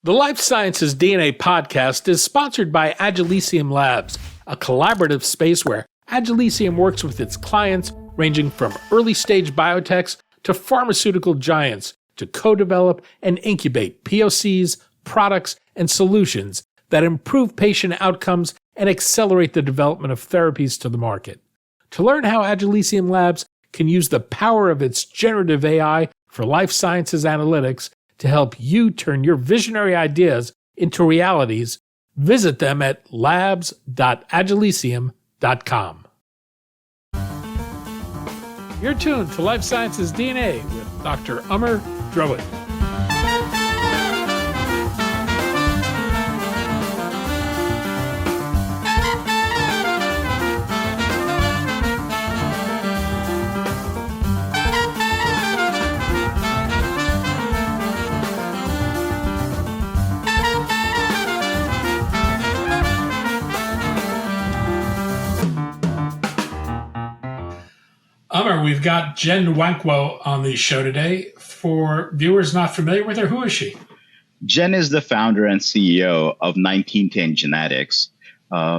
The Life Sciences DNA podcast is sponsored by Agilicium Labs, a collaborative space where Agilicium works with its clients ranging from early-stage biotechs to pharmaceutical giants to co-develop and incubate POCs, products, and solutions that improve patient outcomes and accelerate the development of therapies to the market. To learn how Agilicium Labs can use the power of its generative AI for life sciences analytics to help you turn your visionary ideas into realities, visit them at labs.agilicium.com. You're tuned to Life Sciences DNA with Dr. Amar Dravid. Amar, we've got Jen Nwankwo on the show today. For viewers not familiar with her, who is she? Jen is the founder and CEO of 1910 Genetics.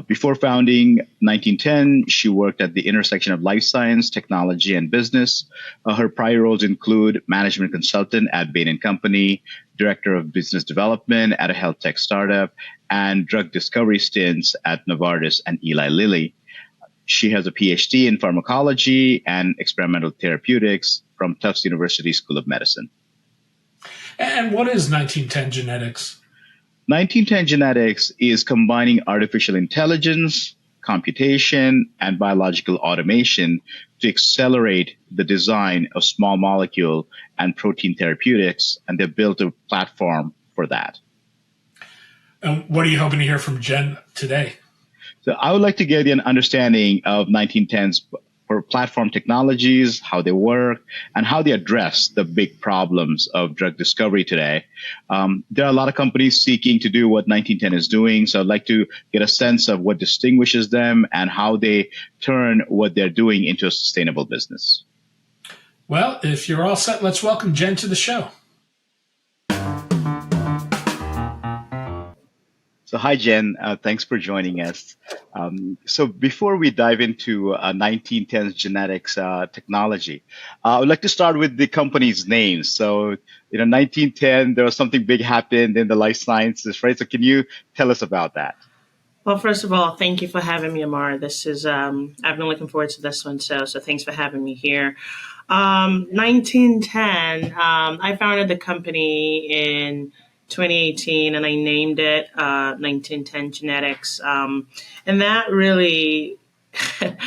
Before founding 1910, she worked at the intersection of life science, technology, and business. Her prior roles include management consultant at Bain & Company, director of business development at a health tech startup, and drug discovery stints at Novartis and Eli Lilly. She has a PhD in pharmacology and experimental therapeutics from Tufts University School of Medicine. And what is 1910 Genetics? 1910 Genetics is combining artificial intelligence, computation, and biological automation to accelerate the design of small molecule and protein therapeutics, and they've built a platform for that. And what are you hoping to hear from Jen today? So I would like to get an understanding of 1910's platform technologies, how they work, and how they address the big problems of drug discovery today. There are a lot of companies seeking to do what 1910 is doing, so I'd like to get a sense of what distinguishes them and how they turn what they're doing into a sustainable business. Well, if you're all set, let's welcome Jen to the show. So hi, Jen. Thanks for joining us. So before we dive into 1910's genetics technology, I would like to start with the company's name. So, 1910, there was something big happened in the life sciences, right? So can you tell us about that? Well, first of all, thank you for having me, Amar. This is, I've been looking forward to this one. So thanks for having me here. 1910, I founded the company in 2018, and I named it 1910 Genetics. And that really, it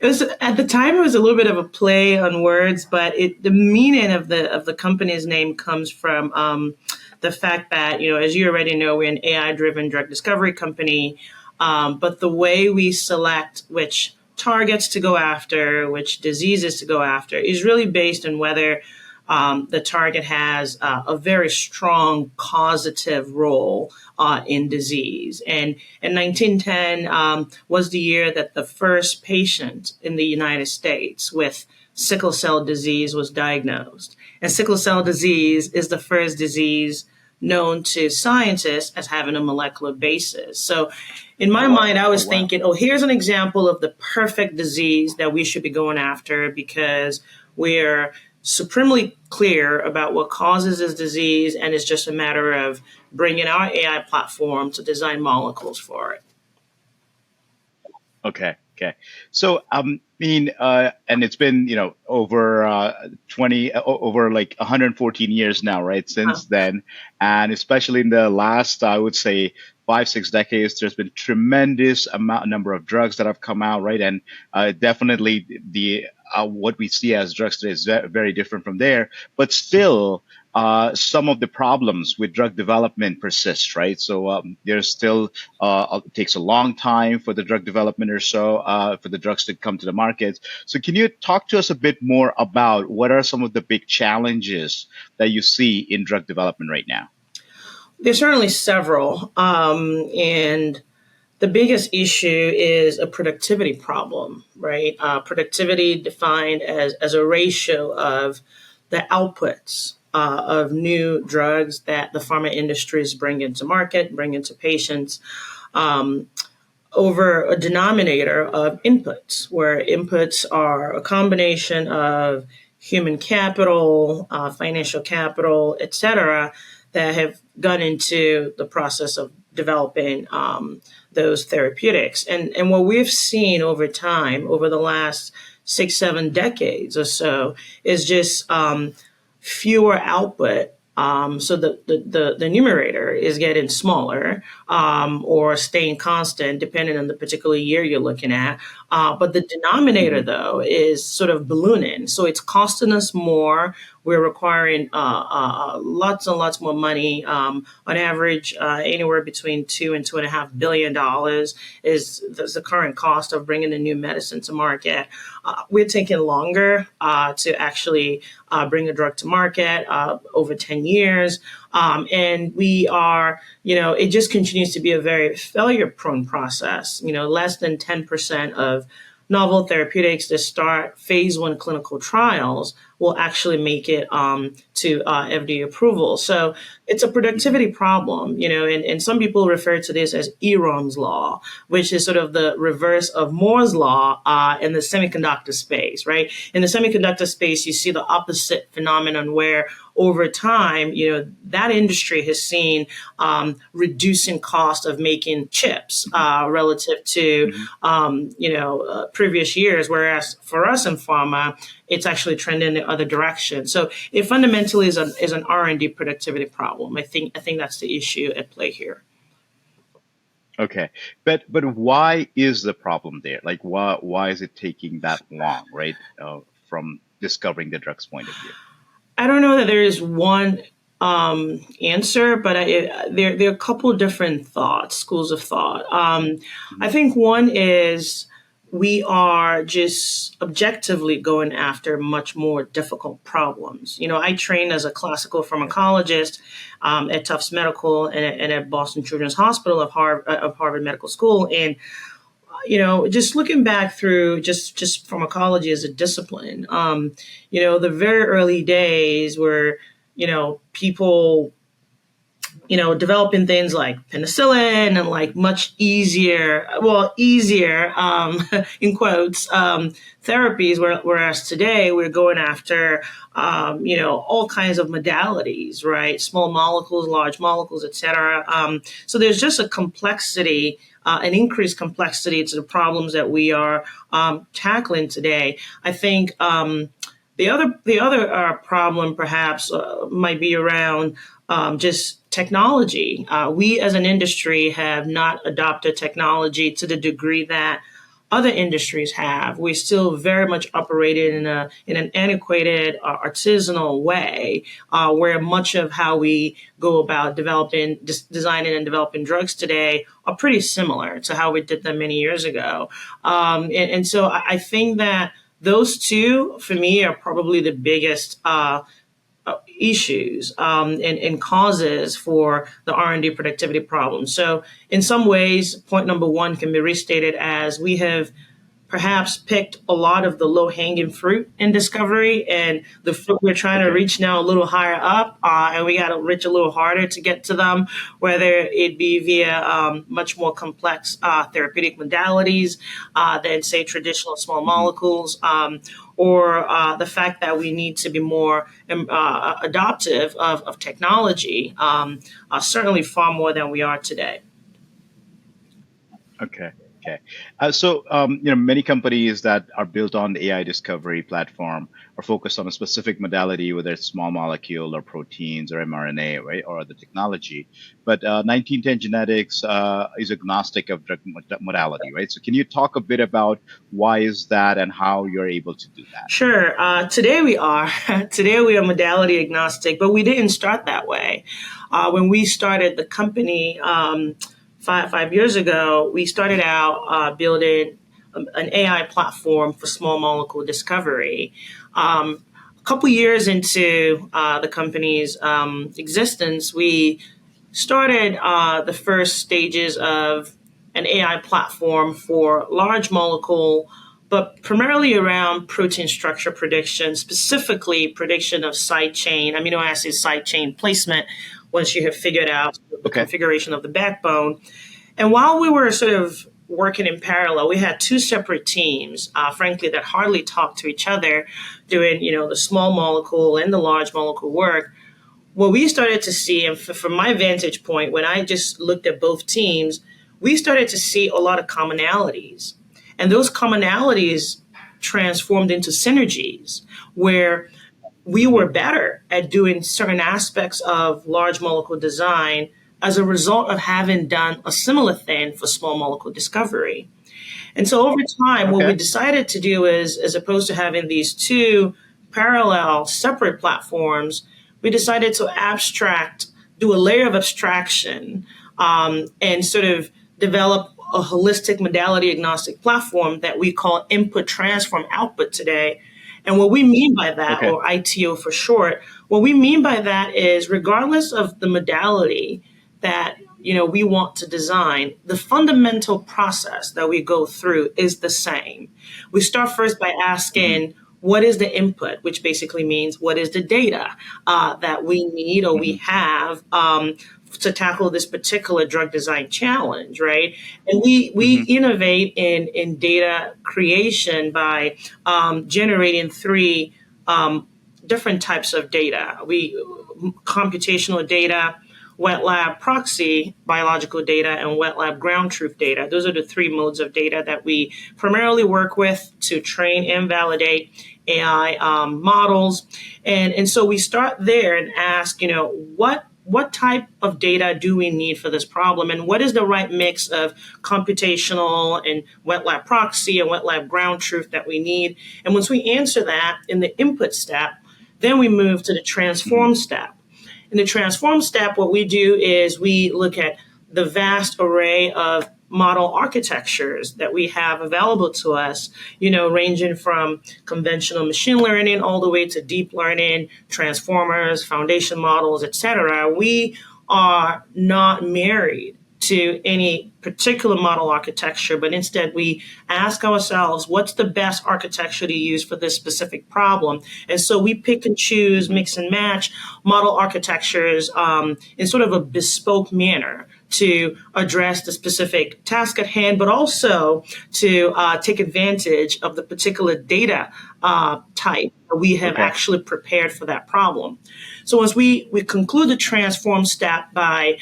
was at the time it was a little bit of a play on words, but the meaning of the company's name comes from the fact that, as you already know, we're an AI-driven drug discovery company, but the way we select which targets to go after, which diseases to go after, is really based on whether the target has a very strong causative role in disease. And 1910 was the year that the first patient in the United States with sickle cell disease was diagnosed. And sickle cell disease is the first disease known to scientists as having a molecular basis. So in my mind, I was thinking, here's an example of the perfect disease that we should be going after, because we're supremely clear about what causes this disease, and it's just a matter of bringing our AI platform to design molecules for it. Okay. So, and it's been, over 114 years now, right? Since then. And especially in the last, I would say, 5-6 decades, there's been tremendous number of drugs that have come out, right? And definitely the what we see as drugs today is very different from there. But still, some of the problems with drug development persist, right? So there's still it takes a long time for the drug development or so for the drugs to come to the market. So can you talk to us a bit more about what are some of the big challenges that you see in drug development right now? There's certainly several, and the biggest issue is a productivity problem, right? Productivity defined as a ratio of the outputs of new drugs that the pharma industries bring into market, bring into patients. Um, Over a denominator of inputs, where inputs are a combination of human capital, financial capital, et cetera, that have gone into the process of developing those therapeutics. And what we've seen over time, over the last 6, 7 decades or so, is just fewer output. So the numerator is getting smaller or staying constant depending on the particular year you're looking at. But the denominator, though, is sort of ballooning. So it's costing us more. We're requiring lots and lots more money. On average, anywhere between $2 and $2.5 billion is the current cost of bringing a new medicine to market. We're taking longer to actually bring a drug to market, over 10 years. And we are, it just continues to be a very failure prone process. Less than 10% of novel therapeutics that start phase 1 clinical trials will actually make it to FDA approval. So it's a productivity problem, and some people refer to this as Eron's law, which is sort of the reverse of Moore's law in the semiconductor space, right? In the semiconductor space, you see the opposite phenomenon where over time, that industry has seen reducing cost of making chips relative to, previous years. Whereas for us in pharma, it's actually trending the other direction. So it fundamentally is an R&D productivity problem. I think that's the issue at play here. Okay, but why is the problem there? Like, why is it taking that long, right? From discovering the drug's point of view. I don't know that there is one answer, but there are a couple of different schools of thought. I think one is we are just objectively going after much more difficult problems. I trained as a classical pharmacologist at Tufts Medical and at Boston Children's Hospital of Harvard Medical School. And just looking back through just pharmacology as a discipline, the very early days where, people, developing things like penicillin and like much easier, in quotes, therapies, whereas today we're going after, all kinds of modalities, right? Small molecules, large molecules, et cetera. So there's just a complexity, an increased complexity to the problems that we are tackling today. I think the other problem perhaps might be around just technology. We as an industry have not adopted technology to the degree that other industries have. We're still very much operating in an antiquated, artisanal way, where much of how we go about designing and developing drugs today are pretty similar to how we did them many years ago. And so I think that those two, for me, are probably the biggest issues and causes for the R&D productivity problem. So in some ways, point number one can be restated as we have perhaps picked a lot of the low-hanging fruit in discovery, and the fruit we're trying to reach now a little higher up, and we got to reach a little harder to get to them, whether it be via much more complex therapeutic modalities than, say, traditional small molecules, or the fact that we need to be more adoptive of technology, certainly far more than we are today. Okay. So, many companies that are built on the AI discovery platform are focused on a specific modality, whether it's small molecule or proteins or mRNA, right, or the technology. But 1910 Genetics is agnostic of drug modality, right? So, can you talk a bit about why is that and how you're able to do that? Sure. Today we are modality agnostic, but we didn't start that way. When we started the company, 5 years ago, we started out building an AI platform for small molecule discovery. A couple years into the company's existence, we started the first stages of an AI platform for large molecule but primarily around protein structure prediction, specifically prediction of side chain, amino acid side chain placement once you have figured out the Okay. configuration of the backbone. And while we were sort of working in parallel, we had two separate teams, frankly, that hardly talked to each other, doing, the small molecule and the large molecule work. What we started to see, and from my vantage point, when I just looked at both teams, we started to see a lot of commonalities. And those commonalities transformed into synergies where we were better at doing certain aspects of large molecule design as a result of having done a similar thing for small molecule discovery. And so over time, what we Okay. decided to do is, as opposed to having these two parallel separate platforms, we decided to do a layer of abstraction, and sort of develop a holistic modality agnostic platform that we call input transform output today. And what we mean by that, Okay. or ITO for short, what we mean by that is regardless of the modality that we want to design, the fundamental process that we go through is the same. We start first by asking, what is the input, which basically means what is the data that we need or we have to tackle this particular drug design challenge, right? And we innovate in data creation by generating three different types of data. Computational data, wet lab proxy biological data, and wet lab ground truth data. Those are the three modes of data that we primarily work with to train and validate AI models. And so we start there and ask, what type of data do we need for this problem? And what is the right mix of computational and wet lab proxy and wet lab ground truth that we need? And once we answer that in the input step, then we move to the transform step. In the transform step, what we do is we look at the vast array of model architectures that we have available to us, ranging from conventional machine learning all the way to deep learning, transformers, foundation models, et cetera. We are not married to any particular model architecture, but instead we ask ourselves, what's the best architecture to use for this specific problem? And so we pick and choose, mix and match model architectures in sort of a bespoke manner to address the specific task at hand, but also to take advantage of the particular data type that we have actually prepared for that problem. So once we conclude the transform step by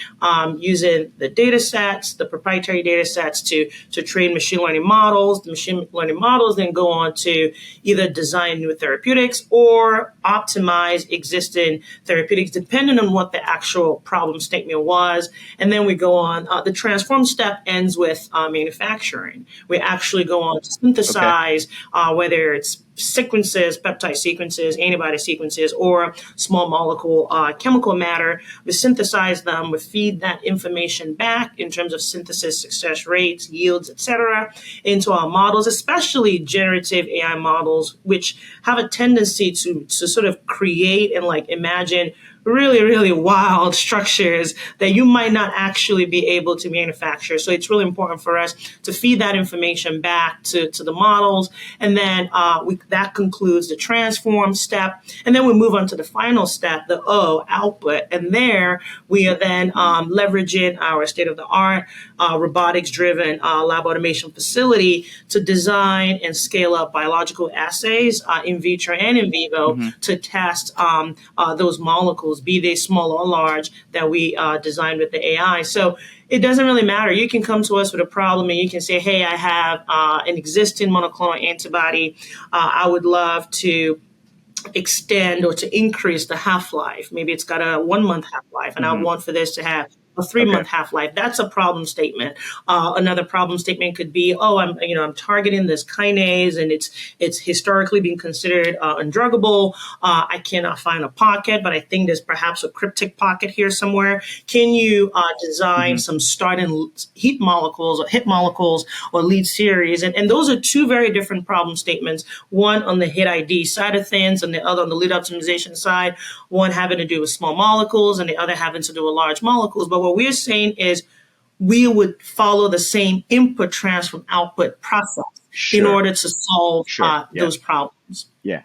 using the data sets, the proprietary data sets to train machine learning models, the machine learning models then go on to either design new therapeutics or optimize existing therapeutics, depending on what the actual problem statement was. And then we go on, the transform step ends with manufacturing. We actually go on to synthesize, whether it's sequences, peptide sequences, antibody sequences, or small molecule chemical matter. We synthesize them, we feed that information back in terms of synthesis success rates, yields, etc., into our models, especially generative AI models, which have a tendency to sort of create and imagine really, really wild structures that you might not actually be able to manufacture. So it's really important for us to feed that information back to the models. And then that concludes the transform step. And then we move on to the final step, the output. And there we are then leveraging our state-of-the-art robotics-driven lab automation facility to design and scale up biological assays in vitro and in vivo to test those molecules, be they small or large, that we designed with the AI. So it doesn't really matter. You can come to us with a problem and you can say, hey, I have an existing monoclonal antibody. I would love to extend or to increase the half-life. Maybe it's got a 1 month half-life and I want for this to have a 3-month half-life. That's a problem statement. Another problem statement could be, I'm targeting this kinase and it's historically been considered undruggable. I cannot find a pocket, but I think there's perhaps a cryptic pocket here somewhere. Can you design some starting heat molecules or hit molecules or lead series? And those are two very different problem statements. One on the hit ID side of things and the other on the lead optimization side. One having to do with small molecules and the other having to do with large molecules. But what we're saying is we would follow the same input transform output process in Sure. order to solve Sure. Yeah. those problems. Yeah.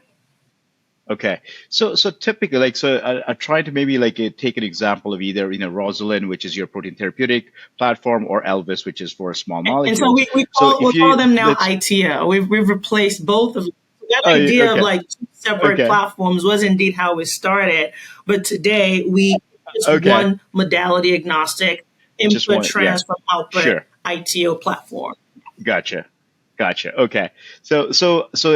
Okay. So typically, like, so I try to maybe like take an example of either, Rosalind, which is your protein therapeutic platform, or Elvis, which is for small And so molecules. we So call if them you, now let's, ITO. We've replaced both of them. That oh, idea of okay. like two separate Okay. platforms was indeed how it started. But today we just Okay. one modality agnostic Just input one. Yeah. transfer output Sure. ITO platform. Gotcha. Gotcha. Okay. So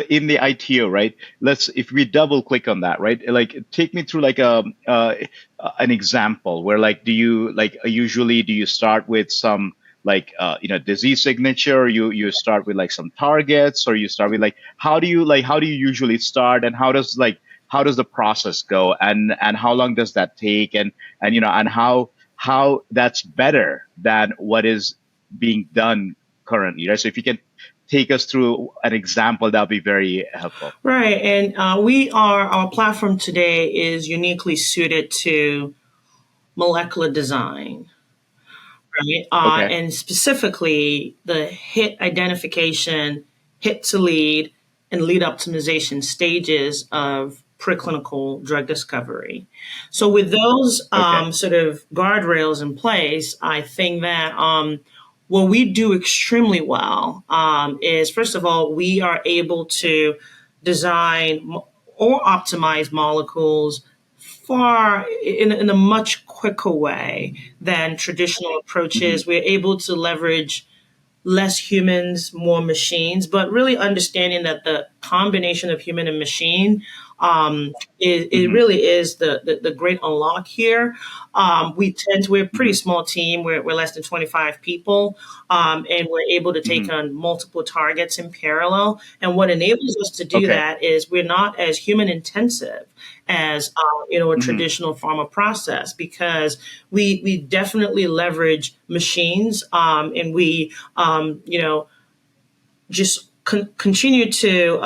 in the ITO, right? If we double click on that, right? Like, take me through like an example where, like, do you like usually do you start with some, like, disease signature? You start with like some targets, or you start with, like, how do you usually start, and how does the process go, and how long does that take, and how that's better than what is being done currently, right? So if you can take us through an example, that'll be very helpful. Right. And our platform today is uniquely suited to molecular design, right? Okay. And specifically the hit identification, hit to lead, and lead optimization stages of preclinical drug discovery. So with those Okay. sort of guardrails in place, I think that what we do extremely well is, first of all, we are able to design or optimize molecules far in a much quicker way than traditional Hmm. approaches. We're able to leverage less humans, more machines, but really understanding that the combination of human and machine it Hmm. really is the great unlock here. We're a pretty Hmm. small team. We're less than 25 people, and we're able to take Hmm. on multiple targets in parallel. And what enables us to do Okay. that is we're not as human intensive as a Hmm. traditional pharma process, because we definitely leverage machines, and we just continue to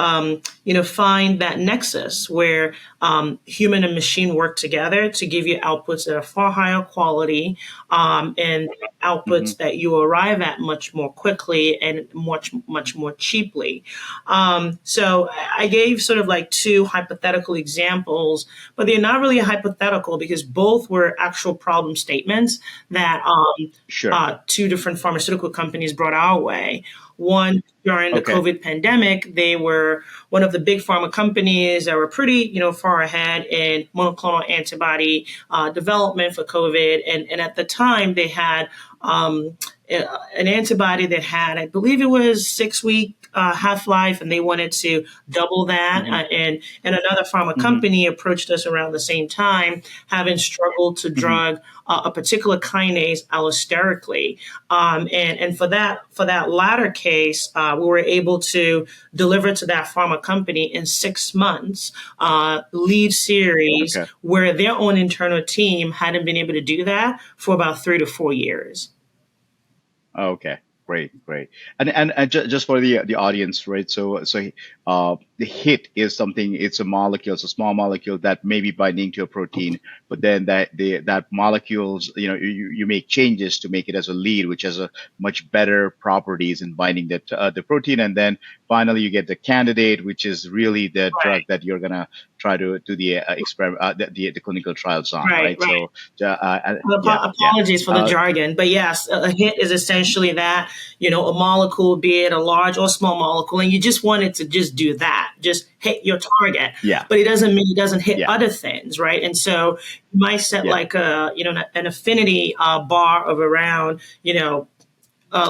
find that nexus where human and machine work together to give you outputs that are far higher quality, and Hmm. outputs that you arrive at much more quickly and much more cheaply. So I gave sort of like two hypothetical examples, but they're not really hypothetical because both were actual problem statements that Sure. two different pharmaceutical companies brought our way. One, during the Okay. COVID pandemic, they were one of the big pharma companies that were pretty, far ahead in monoclonal antibody development for COVID. And at the time, they had an antibody that had, I believe it was 6 week half life, and they wanted to double that. Hmm. And another pharma Hmm. company approached us around the same time, having struggled to Hmm. drug a particular kinase allosterically. And for that latter case, we were able to deliver to that pharma company in 6 months lead series Okay. where their own internal team hadn't been able to do that for about 3 to 4 years. Okay. Great. Great. And just for the audience, right? So the hit is something. It's a molecule. It's a small molecule that may be binding to a protein, but then that molecules, you make changes to make it as a lead, which has a much better properties in binding the protein, and then finally you get the candidate, which is really the drug Right, that you're gonna try to do the experiment, the clinical trials on, right, right? right. So yeah, yeah. Apologies for the Uh, jargon, but yes, a hit is essentially that, a molecule, be it a large or small molecule, and you just want it to just do that, just hit your target. yeah, But it doesn't mean it doesn't hit yeah, other things, right? And so you might set yeah. like an affinity bar of around,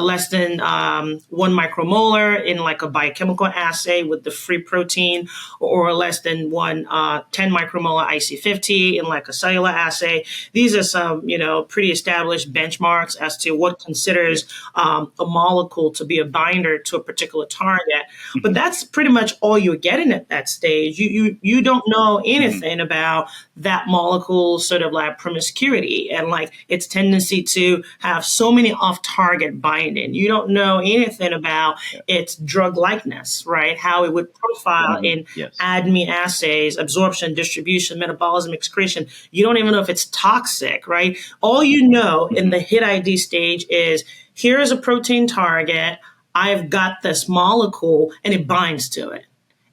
less than 1 micromolar in like a biochemical assay with the free protein, or less than 10 micromolar IC50 in like a cellular assay. These are some, pretty established benchmarks as to what considers Yes. a molecule to be a binder to a particular target. But Hmm. that's pretty much all you're getting at that stage. You don't know Hmm. anything about that molecule's sort of like promiscuity and like its tendency to have so many off-target binding. You don't know anything about Yeah. its drug likeness, right? How it would profile Hmm. in Yes. ADME assays, absorption, distribution, metabolism, excretion. You don't even know if it's toxic, right? All you know in Hmm. the hit ID stage is here is a protein target. I've got this molecule and it binds to it.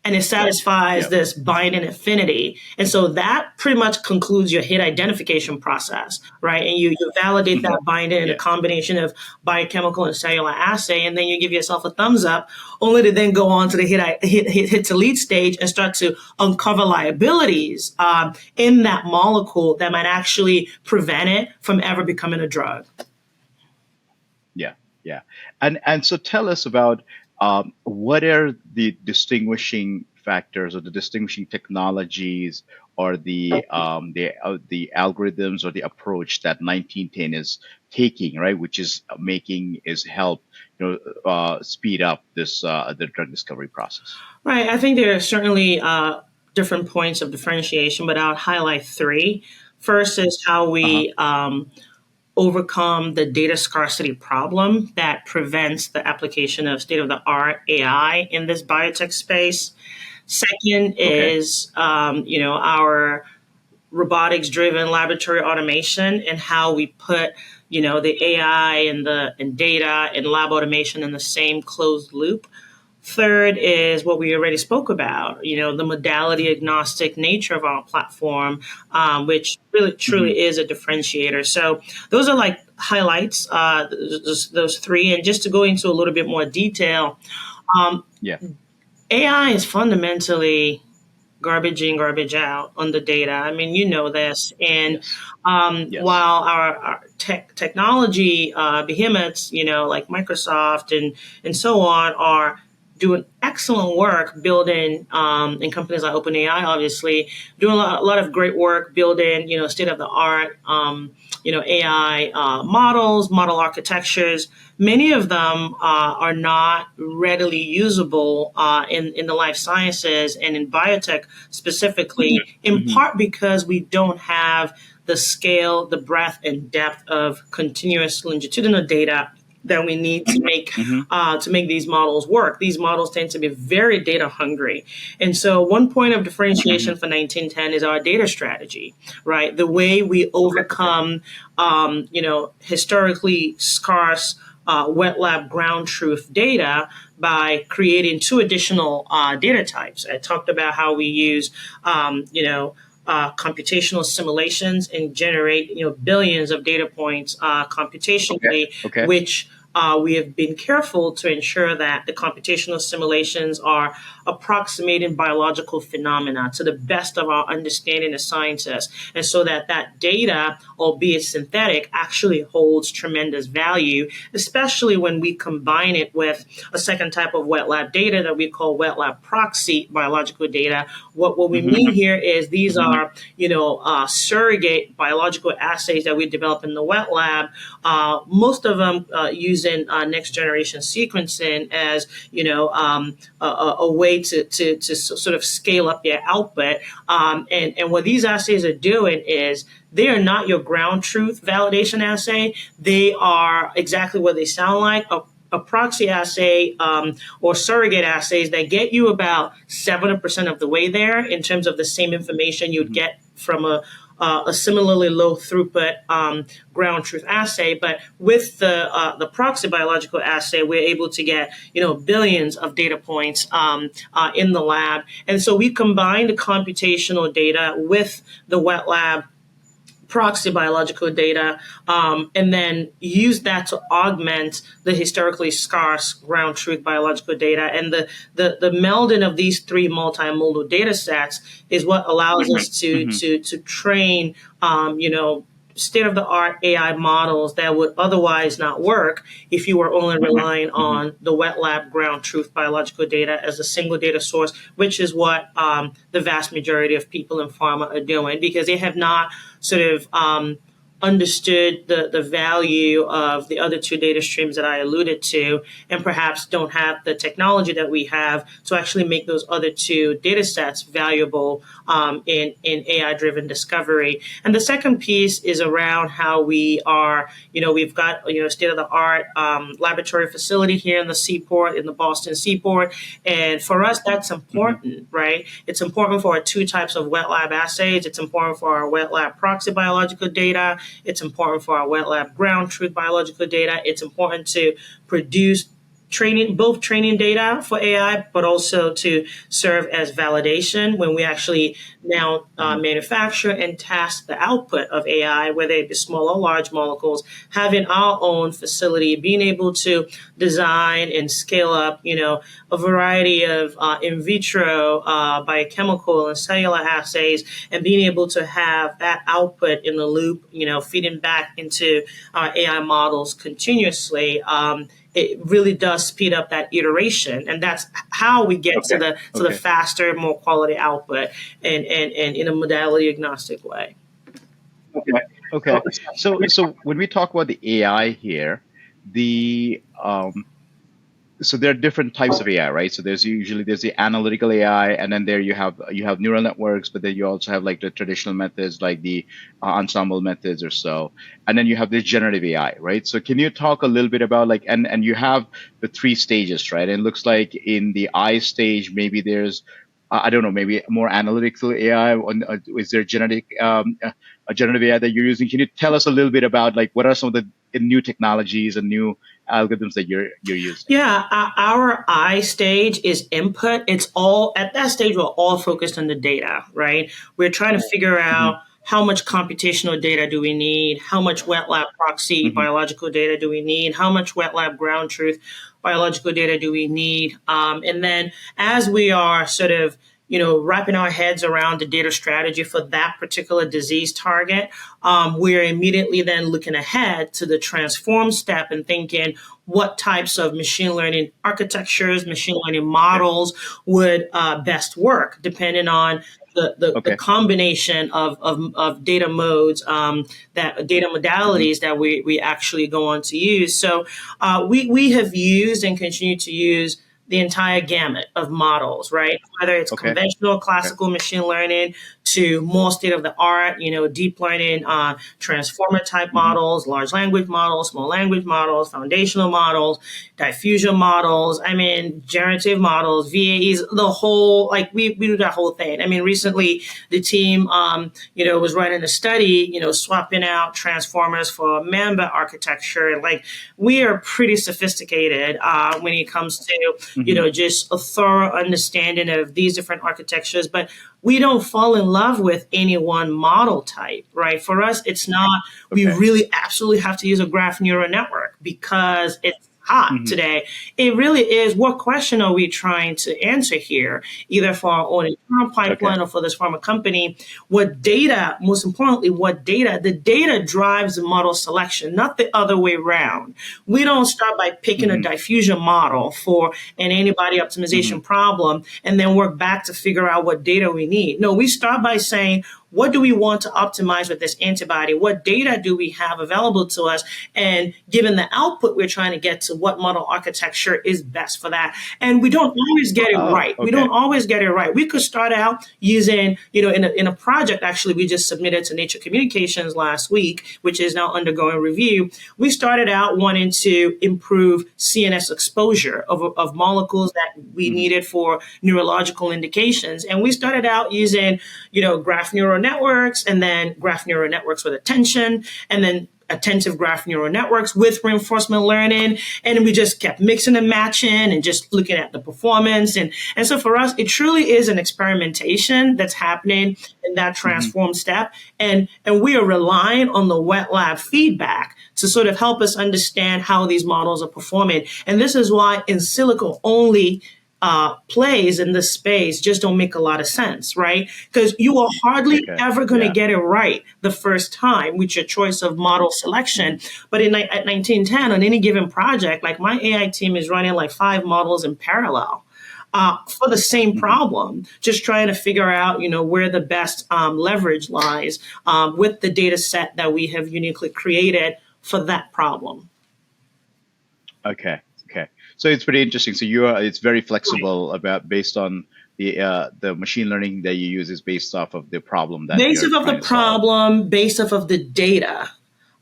And it satisfies this binding affinity. And so that pretty much concludes your hit identification process, right? And you validate that binding in a combination of biochemical and cellular assay, and then you give yourself a thumbs up, only to then go on to the hit to lead stage and start to uncover liabilities in that molecule that might actually prevent it from ever becoming a drug. Yeah, yeah. And so tell us about what are the distinguishing factors or the distinguishing technologies or the algorithms or the approach that 1910 is taking, right? Which is help speed up this the drug discovery process. Right. I think there are certainly different points of differentiation, but I'll highlight three. First is how we overcome the data scarcity problem that prevents the application of state-of-the-art AI in this biotech space. Second is, our robotics-driven laboratory automation and how we put, the AI and data and lab automation in the same closed loop. Third is what we already spoke about, the modality agnostic nature of our platform, which really truly is a differentiator. So those are like highlights, those three. And just to go into a little bit more detail, AI is fundamentally garbage in, garbage out on the data. I mean, you know this. And while our technology behemoths, like Microsoft and so on, are doing excellent work building, in companies like OpenAI, obviously, doing a lot of great work building, state-of-the-art, AI models, model architectures. Many of them are not readily usable in the life sciences and in biotech specifically, in part because we don't have the scale, the breadth, and depth of continuous longitudinal data that we need to make these models work. These models tend to be very data hungry. And so one point of differentiation for 1910 is our data strategy, right? The way we overcome, historically scarce wet lab ground truth data by creating two additional data types. I talked about how we use, computational simulations and generate billions of data points computationally, which we have been careful to ensure that the computational simulations are approximating biological phenomena to the best of our understanding as scientists, and so that data, albeit synthetic, actually holds tremendous value, especially when we combine it with a second type of wet lab data that we call wet lab proxy biological data. What we mean here is these are, surrogate biological assays that we develop in the wet lab, most of them using next generation sequencing as, a way to sort of scale up your output. And what these assays are doing is they are not your ground truth validation assay. They are exactly what they sound like, a proxy assay or surrogate assays that get you about 70% of the way there in terms of the same information you'd get from a similarly low throughput ground truth assay. But with the proxy biological assay, we're able to get billions of data points in the lab. And so we combine the computational data with the wet lab proxy biological data, and then use that to augment the historically scarce ground truth biological data. And the melding of these three multimodal data sets is what allows us to train, state-of-the-art AI models that would otherwise not work if you were only relying on the wet lab ground truth biological data as a single data source, which is what the vast majority of people in pharma are doing, because they have not sort of understood the value of the other two data streams that I alluded to, and perhaps don't have the technology that we have to actually make those other two data sets valuable in AI-driven discovery. And the second piece is around how we are, we've got, state-of-the-art laboratory facility here in the Seaport, in the Boston Seaport. And for us, that's important, right? It's important for our two types of wet lab assays. It's important for our wet lab proxy biological data. It's important for our wet lab ground truth biological data. It's important to produce both training data for AI, but also to serve as validation when we actually now manufacture and test the output of AI, whether it be small or large molecules, having our own facility, being able to design and scale up, a variety of in vitro biochemical and cellular assays, and being able to have that output in the loop, feeding back into our AI models continuously. It really does speed up that iteration, and that's how we get to the faster, more quality output, and in a modality agnostic way. Okay. So when we talk about the AI here, the so there are different types of AI, right? So there's the analytical AI, and then there you have neural networks, but then you also have like the traditional methods, like the ensemble methods or so, and then you have the generative AI, right? So can you talk a little bit about like, and you have the three stages, right? And it looks like in the I stage, maybe there's I don't know, maybe more analytical AI. Is there a generative AI that you're using? Can you tell us a little bit about like what are some of the new technologies and new algorithms that you're using? Yeah, our I stage is input. It's all at that stage. We're all focused on the data, right? We're trying to figure out how much computational data do we need? How much wet lab proxy biological data do we need? How much wet lab ground truth biological data do we need? And then as we are sort of wrapping our heads around the data strategy for that particular disease target, we're immediately then looking ahead to the transform step and thinking what types of machine learning architectures, machine learning models would best work, depending on the combination of data modes, that data modalities that we actually go on to use. So we have used and continue to use the entire gamut of models, right? Whether it's conventional classical machine learning to more state of the art, deep learning, transformer type models, large language models, small language models, foundational models, diffusion models, generative models, VAEs, the whole, like we do that whole thing. Recently the team, was running a study, swapping out transformers for Mamba architecture. Like we are pretty sophisticated when it comes to, just a thorough understanding of these different architectures, but we don't fall in love with any one model type, right? For us, it's not, we really absolutely have to use a graph neural network because it's hot today. It really is, what question are we trying to answer here, either for our own internal pipeline or for this pharma company? What data, most importantly, the data drives the model selection, not the other way around. We don't start by picking a diffusion model for an antibody optimization problem and then work back to figure out what data we need. No, we start by saying, what do we want to optimize with this antibody? What data do we have available to us? And given the output we're trying to get to, what model architecture is best for that? And we don't always get it right. We don't always get it right. We could start out using, in a project, actually, we just submitted to Nature Communications last week, which is now undergoing review. We started out wanting to improve CNS exposure of molecules that we needed for neurological indications. And we started out using, graph neural networks, and then graph neural networks with attention, and then attentive graph neural networks with reinforcement learning. And we just kept mixing and matching and just looking at the performance. And so for us, it truly is an experimentation that's happening in that transform step. And we are relying on the wet lab feedback to sort of help us understand how these models are performing. And this is why in silico only plays in this space just don't make a lot of sense, right? Because you are hardly ever going to get it right the first time with your choice of model selection. But at 1910, on any given project, like my AI team is running like 5 models in parallel for the same problem, just trying to figure out, where the best leverage lies with the data set that we have uniquely created for that problem. Okay. So it's pretty interesting. So it's very flexible based on the machine learning that you use is based off of the problem that based off of the problem, based off of the data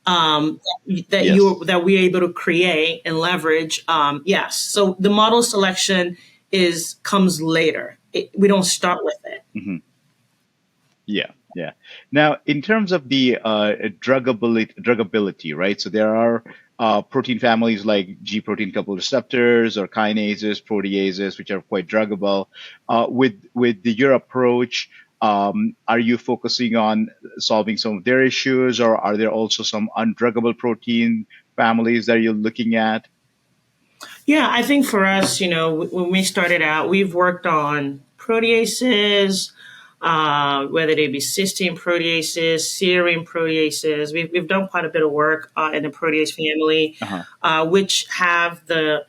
that we're able to create and leverage. Yes. So the model selection comes later. We don't start with it. Yeah. Now, in terms of the druggability, right? So there are protein families like G protein coupled receptors or kinases, proteases, which are quite druggable. With your approach, are you focusing on solving some of their issues, or are there also some undruggable protein families that you're looking at? Yeah, I think for us, when we started out, we've worked on proteases, whether they be cysteine proteases, serine proteases. We've done quite a bit of work in the protease family, Uh-huh. which have the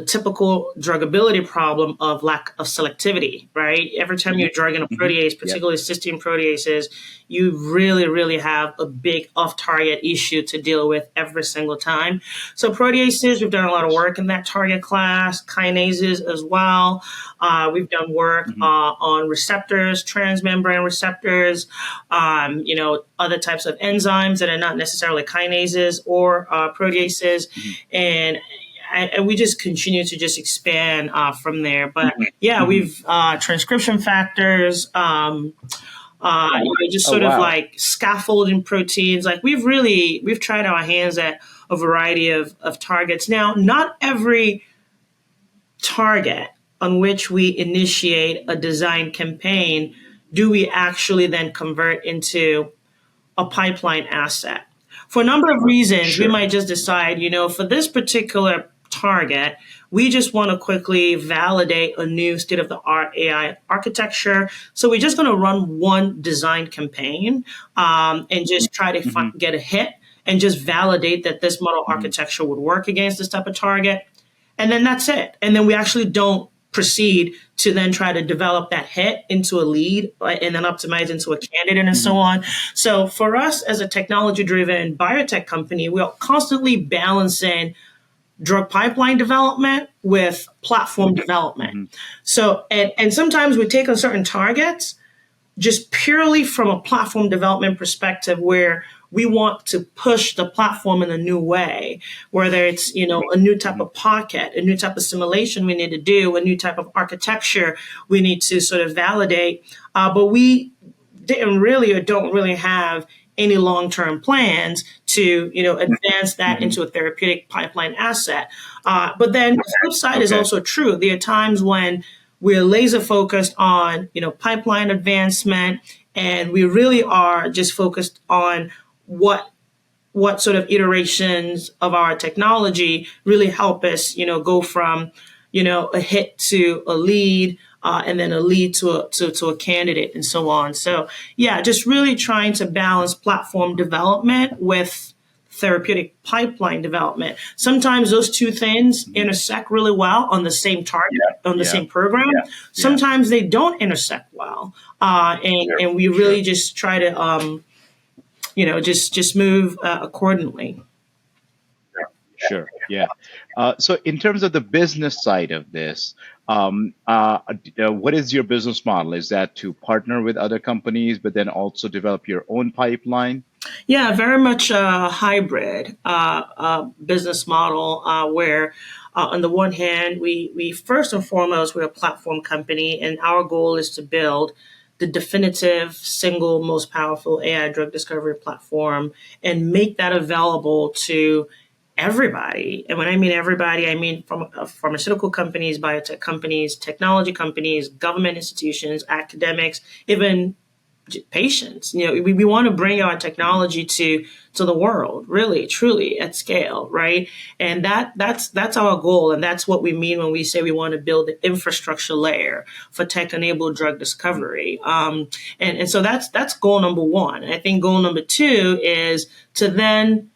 typical druggability problem of lack of selectivity, right? Every time you're drugging a Hmm. protease, Yeah. particularly cysteine proteases, you really, really have a big off-target issue to deal with every single time. So proteases, we've done a lot of Yes. work in that target class, kinases as well. We've done work Hmm. on receptors, transmembrane receptors, other types of enzymes that are not necessarily kinases or proteases. Hmm. And we just continue to just expand from there. But yeah, Hmm. we've transcription factors, just Oh, sort of wow. like scaffolding proteins. Like we've tried our hands at a variety of targets. Now, not every target on which we initiate a design campaign do we actually then convert into a pipeline asset. For a number of reasons, we Sure. might just decide, for this particular target, we just want to quickly validate a new state of the art AI architecture. So we're just going to run one design campaign and just try to Hmm. get a hit and just validate that this model Hmm. architecture would work against this type of target. And then that's it. And then we actually don't proceed to then try to develop that hit into a lead, right, and then optimize into a candidate and Hmm. so on. So for us as a technology driven biotech company, we are constantly balancing drug pipeline development with platform development. Hmm. So, and sometimes we take on certain targets just purely from a platform development perspective where we want to push the platform in a new way, whether it's, a new type Hmm. of pocket, a new type of simulation we need to do, a new type of architecture we need to sort of validate. But we didn't really or don't really have any long-term plans to, advance that Hmm. into a therapeutic pipeline asset. But then the flip side is Okay. also true. There are times when we're laser focused on, pipeline advancement, and we really are just focused on what sort of iterations of our technology really help us, go from, a hit to a lead, and then a lead to a candidate and so on. So yeah, just really trying to balance platform development with therapeutic pipeline development. Sometimes those two things Hmm. intersect really well on the same target, on the Yeah. same program. Yeah. Sometimes they don't intersect well. And we Sure. really just try to, just move accordingly. Sure. Yeah. So, in terms of the business side of this, what is your business model? Is that to partner with other companies, but then also develop your own pipeline? Yeah, very much a hybrid business model where, on the one hand, we first and foremost, we're a platform company, and our goal is to build the definitive single most powerful AI drug discovery platform and make that available to everybody. And when I mean everybody, I mean from pharmaceutical companies, biotech companies, technology companies, government institutions, academics, even patients. We want to bring our Mhm. technology to the world, really, truly at scale, right? And that's our goal, and that's what we mean when we say we want to build the infrastructure layer for tech-enabled drug Mhm. discovery. And so that's goal number one. I think goal number two is to then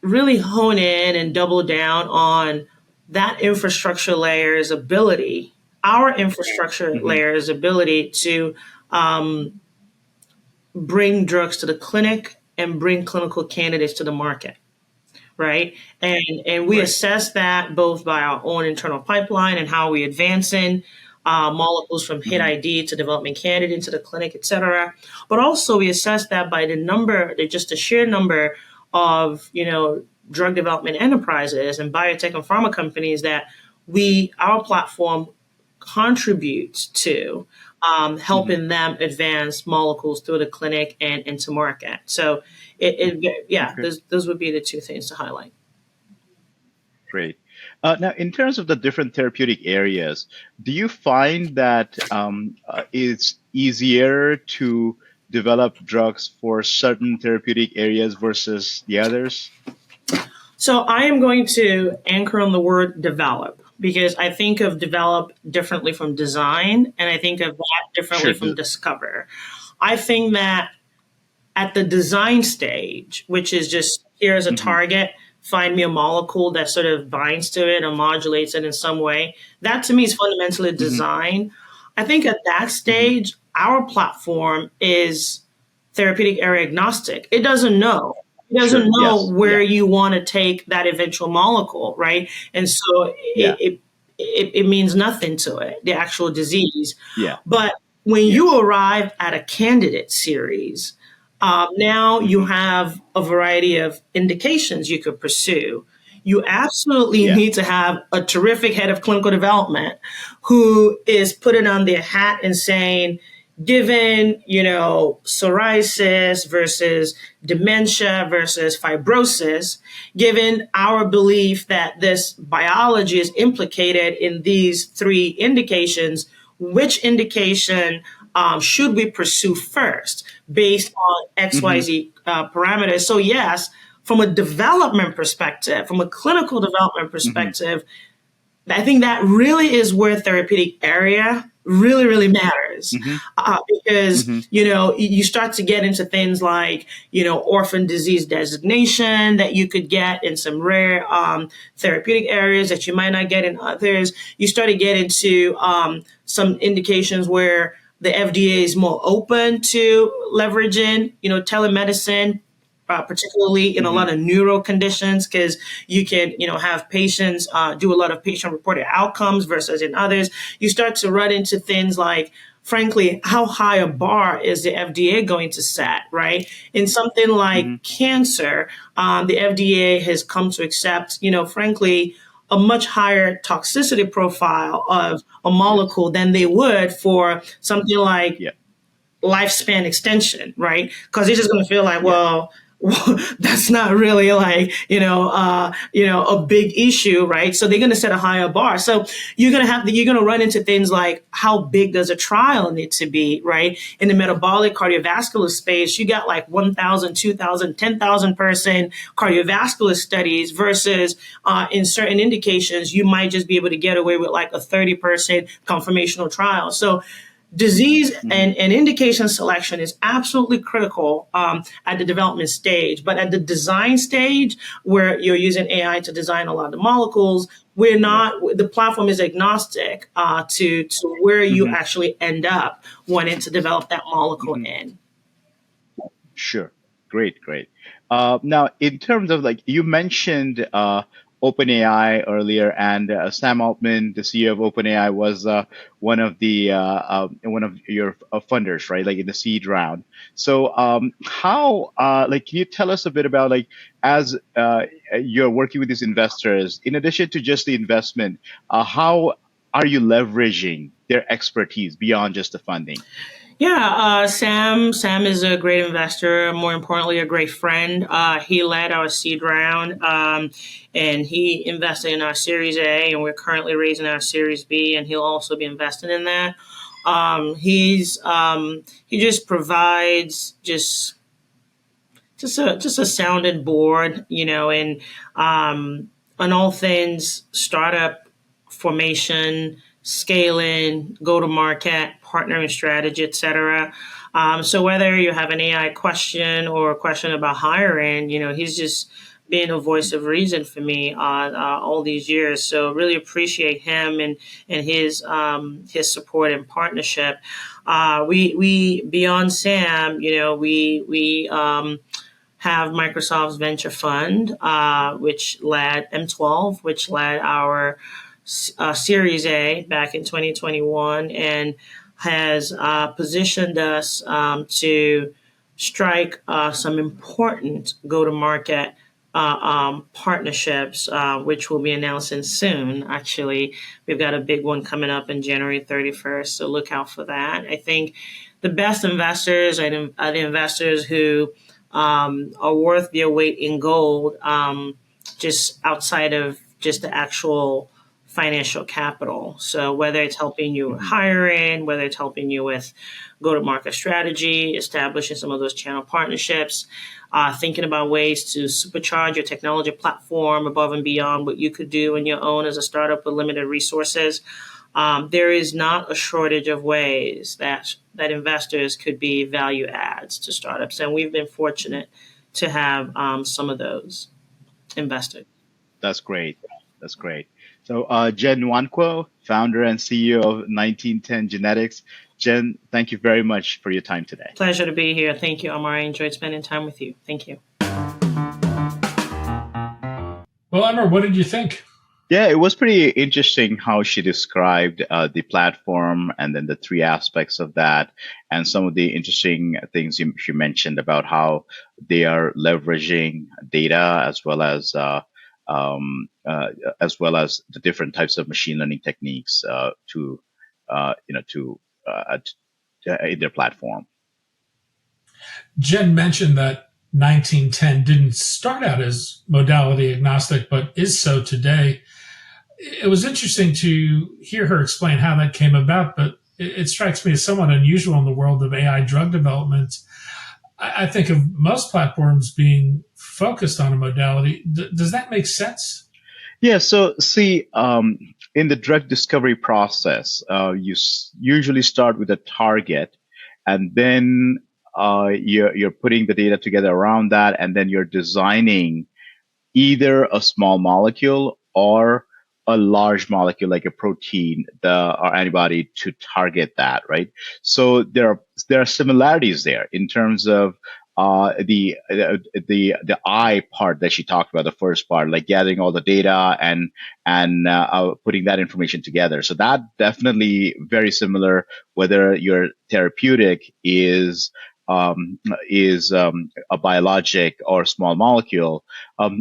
really hone in and double down on that infrastructure layer's ability, our infrastructure Mhm. layer's ability to um, bring drugs to the clinic and bring clinical candidates to the market, right? And we Right. assess that both by our own internal pipeline and how we advance in molecules from hit Mhm. ID to development candidate to the clinic, et cetera. But also we assess that by just the sheer number of, drug development enterprises and biotech and pharma companies that our platform contributes to. helping them advance molecules through the clinic and into market. So yeah, Okay. those would be the two things to highlight. Great. Now, in terms of the different therapeutic areas, do you find that it's easier to develop drugs for certain therapeutic areas versus the others? So I am going to anchor on the word develop because I think of develop differently from design, and I think of that differently Sure. from discover. I think that at the design stage, which is just here's a Hmm. target, find me a molecule that sort of binds to it or modulates it in some way. That to me is fundamentally Hmm. design. I think at that Hmm. stage, our platform is therapeutic area agnostic. It doesn't know. It doesn't Sure. know Yes. where Yeah. you want to take that eventual molecule, right? And so Yeah. it means nothing to it, the actual disease. Yeah. But when you Yes. arrive at a candidate series, now you Hmm. have a variety of indications you could pursue. You absolutely Yeah. need to have a terrific head of clinical development who is putting on their hat and saying, given, psoriasis versus dementia versus fibrosis, given our belief that this biology is implicated in these three indications, which indication should we pursue first based on Hmm. XYZ parameters? So, yes, from a development perspective, from a clinical development Hmm. perspective, I think that really is where therapeutic area really, really matters. Hmm. Because, Hmm. you start to get into things like, orphan disease designation that you could get in some rare therapeutic areas that you might not get in others. You start to get into some indications where the FDA is more open to leveraging, telemedicine, particularly in a Hmm. lot of neuro conditions, because you can, have patients do a lot of patient-reported outcomes versus in others. You start to run into things like, frankly, how high a bar is the FDA going to set, right? In something like Hmm. cancer, the FDA has come to accept, frankly, a much higher toxicity profile of a Yes. molecule than they would for something like Yeah. lifespan extension, right? Because they're just going to feel like, Yeah. well, that's not really like, a big issue, right? So they're going to set a higher bar. So you're going to run into things like how big does a trial need to be, right? In the metabolic cardiovascular space, you got like 1,000, 2,000, 10,000 person cardiovascular studies versus in certain indications, you might just be able to get away with like a 30-person confirmational trial. So disease Hmm. and indication selection is absolutely critical at the development stage. But at the design stage, where you're using AI to design a lot of the molecules, Yeah. the platform is agnostic to where you Hmm. actually end up wanting to develop that molecule Hmm. in. Sure. Great, great. Now, in terms of like you mentioned OpenAI earlier, and Sam Altman, the CEO of OpenAI, was one of your funders, right? Like in the seed round. So, how like can you tell us a bit about like as you're working with these investors, in addition to just the investment, how are you leveraging their expertise beyond just the funding? Yeah, Sam is a great investor. More importantly, a great friend. He led our seed round, and he invested in our Series A, and we're currently raising our Series B, and he'll also be investing in that. He just provides just a sounding board, and on all things startup formation, scaling, go to market, partnering strategy, etc. So whether you have an AI question or a question about hiring, he's just being a voice of reason for me all these years. So really appreciate him and his support and partnership. We beyond Sam, we have Microsoft's venture fund, which led M12, which led our Series A back in 2021, and has positioned us to strike some important go-to-market partnerships, which we'll be announcing soon. Actually, we've got a big one coming up in January 31st, so look out for that. I think the best investors are the investors who are worth their weight in gold, just outside of just the actual financial capital. So whether it's helping you with hiring, whether it's helping you with go-to-market strategy, establishing some of those channel partnerships, thinking about ways to supercharge your technology platform above and beyond what you could do on your own as a startup with limited resources. There is not a shortage of ways that investors could be value adds to startups, and we've been fortunate to have some of those invested. That's great. That's great. So, Jen Nwankwo, founder and CEO of 1910 Genetics. Jen, thank you very much for your time today. Pleasure to be here. Thank you, Omar. I enjoyed spending time with you. Thank you. Well, Emma, what did you think? Yeah, it was pretty interesting how she described the platform and then the three aspects of that, and some of the interesting things she mentioned about how they are leveraging data as well as the different types of machine learning techniques in their platform. Jen mentioned that 1910 didn't start out as modality agnostic, but is so today. It was interesting to hear her explain how that came about, but it strikes me as somewhat unusual in the world of AI drug development. I think of most platforms being focused on a modality. Does that make sense? Yeah, so see, in the drug discovery process, you usually start with a target, and then you're putting the data together around that, and then you're designing either a small molecule or a large molecule like a protein or antibody to target that, right? So there are similarities there in terms of the I part that she talked about, the first part, like gathering all the data and putting that information together. So that definitely very similar, whether your therapeutic is a biologic or small molecule.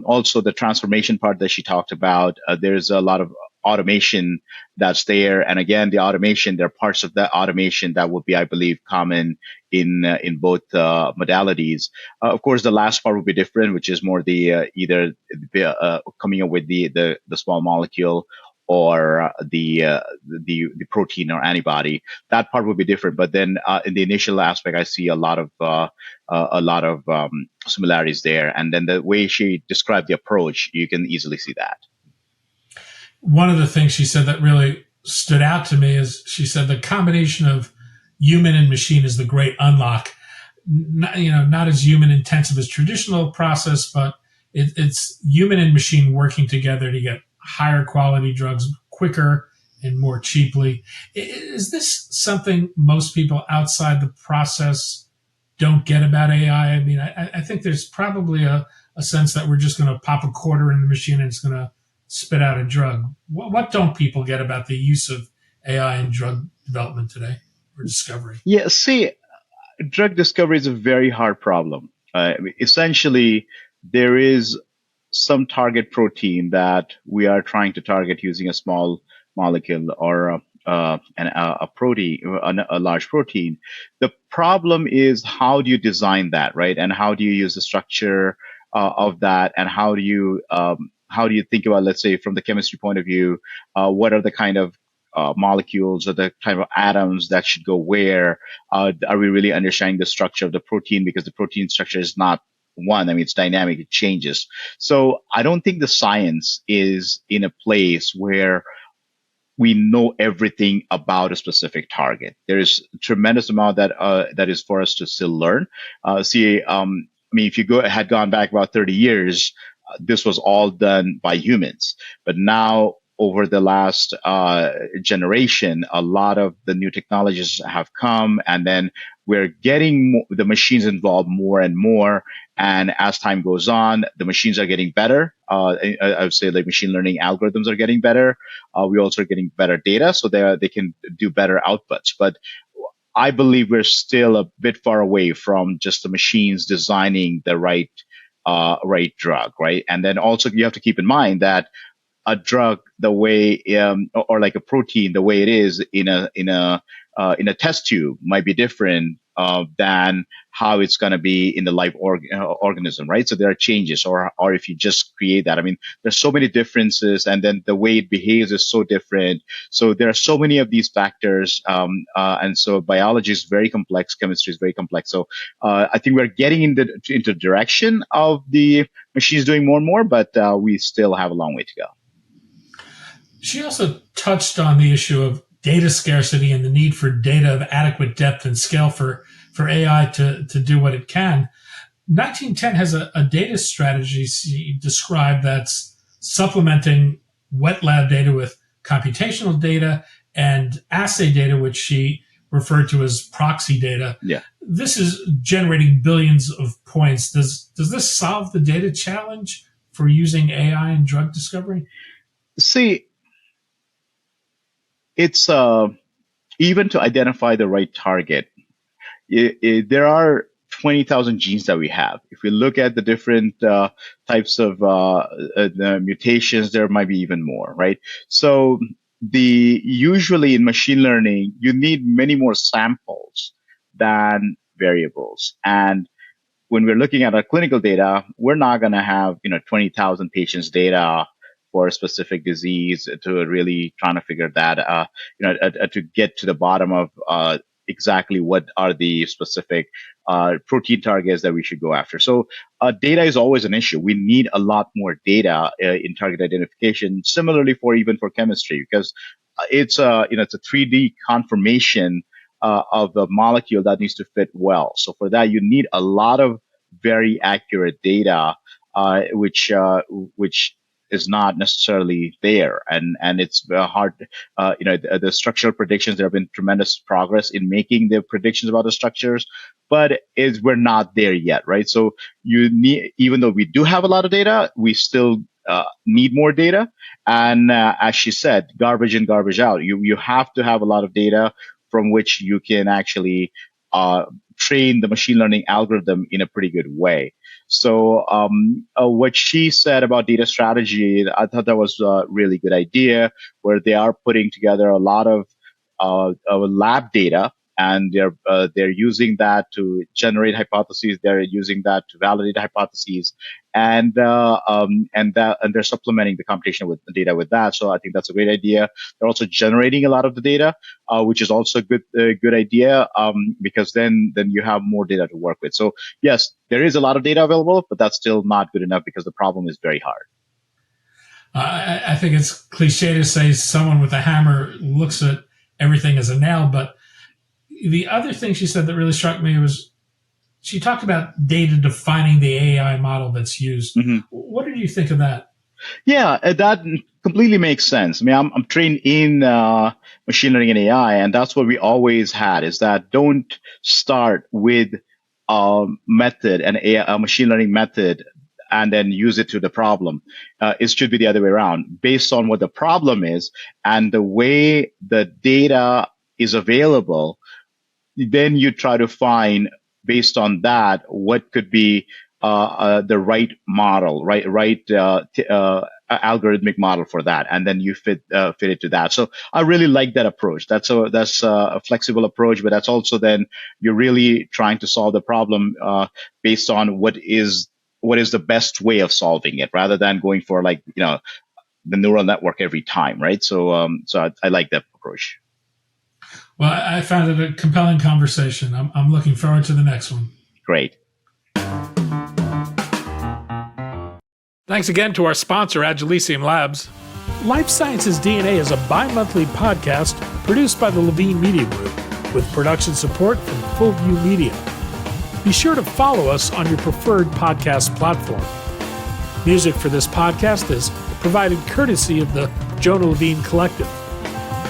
Also, the transformation part that she talked about, there's a lot of automation that's there. And again, there are parts of that automation that would be, I believe, common in both modalities. Of course, the last part would be different, which is more the either coming up with the small molecule or the protein or antibody. That part would be different. But then in the initial aspect, I see a lot of similarities there. And then the way she described the approach, you can easily see that. One of the things she said that really stood out to me is she said the combination of human and machine is the great unlock. Not as human intensive as traditional process, but it's human and machine working together to get higher quality drugs quicker and more cheaply. Is this something most people outside the process don't get about AI? I mean, I think there's probably a sense that we're just going to pop a quarter in the machine and it's going to spit out a drug. What don't people get about the use of AI in drug development today or discovery? Yeah, see, drug discovery is a very hard problem. Essentially, there is some target protein that we are trying to target using a small molecule or a protein, a large protein. The problem is how do you design that, right? And how do you use the structure of that? And how do you think about, let's say, from the chemistry point of view, what are the kind of molecules or the type of atoms that should go where? Are we really understanding the structure of the protein? Because the protein structure is not one. I mean, it's dynamic, it changes. So I don't think the science is in a place where we know everything about a specific target. There is a tremendous amount that is for us to still learn. I mean, if you had gone back about 30 years, this was all done by humans. But now, over the last generation, a lot of the new technologies have come, and then we're getting the machines involved more and more. And as time goes on, the machines are getting better. I would say like machine learning algorithms are getting better. We also are getting better data, so they can do better outputs. But I believe we're still a bit far away from just the machines designing the right right drug, right? And then also you have to keep in mind that a drug, the way or like a protein, the way it is in a test tube might be different than how it's going to be in the live organism, right? So there are changes, or if you just create that. I mean, there's so many differences, and then the way it behaves is so different. So there are so many of these factors, and so biology is very complex, chemistry is very complex. So I think we're getting into the direction of the machines doing more and more, but we still have a long way to go. She also touched on the issue of data scarcity and the need for data of adequate depth and scale for AI to do what it can. 1910 has a data strategy she described that's supplementing wet lab data with computational data and assay data, which she referred to as proxy data. Yeah. This is generating billions of points. Does this solve the data challenge for using AI in drug discovery? See, it's even to identify the right target. There are 20,000 genes that we have. If we look at the different types of the mutations, there might be even more, right? So usually in machine learning, you need many more samples than variables. And when we're looking at our clinical data, we're not going to have 20,000 patients data for a specific disease to really trying to figure that to get to the bottom of exactly what are the specific protein targets that we should go after. So data is always an issue. We need a lot more data in target identification. Similarly, for chemistry, because it's a 3D conformation of the molecule that needs to fit well. So for that, you need a lot of very accurate data, which is not necessarily there, and it's hard. The structural predictions, there have been tremendous progress in making the predictions about the structures, but we're not there yet, right? So you need, even though we do have a lot of data, we still need more data. And as she said, garbage in, garbage out. You have to have a lot of data from which you can actually train the machine learning algorithm in a pretty good way. So what she said about data strategy, I thought that was a really good idea, where they are putting together a lot of lab data, and they're using that to generate hypotheses. They're using that to validate hypotheses, and they're supplementing the computational with the data with that. So I think that's a great idea. They're also generating a lot of the data, which is also a good idea, because then you have more data to work with. So yes, there is a lot of data available, but that's still not good enough because the problem is very hard. I think it's cliche to say someone with a hammer looks at everything as a nail, but the other thing she said that really struck me was she talked about data defining the AI model that's used. Mm-hmm. What did you think of that? Yeah, that completely makes sense. I mean, I'm trained in machine learning and AI, and that's what we always had, is that don't start with a method, a machine learning method, and then use it to the problem. It should be the other way around, based on what the problem is and the way the data is available. Then you try to find, based on that, what could be the right model, right algorithmic model for that, and then you fit it to that. So I really like that approach. That's a flexible approach, but that's also then you're really trying to solve the problem based on what is the best way of solving it, rather than going for the neural network every time, right? So I like that approach. Well, I found it a compelling conversation. I'm looking forward to the next one. Great. Thanks again to our sponsor, Agilicium Labs. Life Sciences DNA is a bi-monthly podcast produced by the Levine Media Group with production support from Fullview Media. Be sure to follow us on your preferred podcast platform. Music for this podcast is provided courtesy of the Jonah Levine Collective.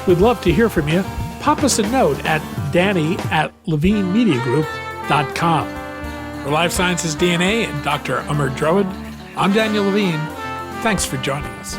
We'd love to hear from you. Pop us a note at danny@levinemediagroup.com. For Life Sciences DNA and Dr. Amar Dravid, I'm Daniel Levine. Thanks for joining us.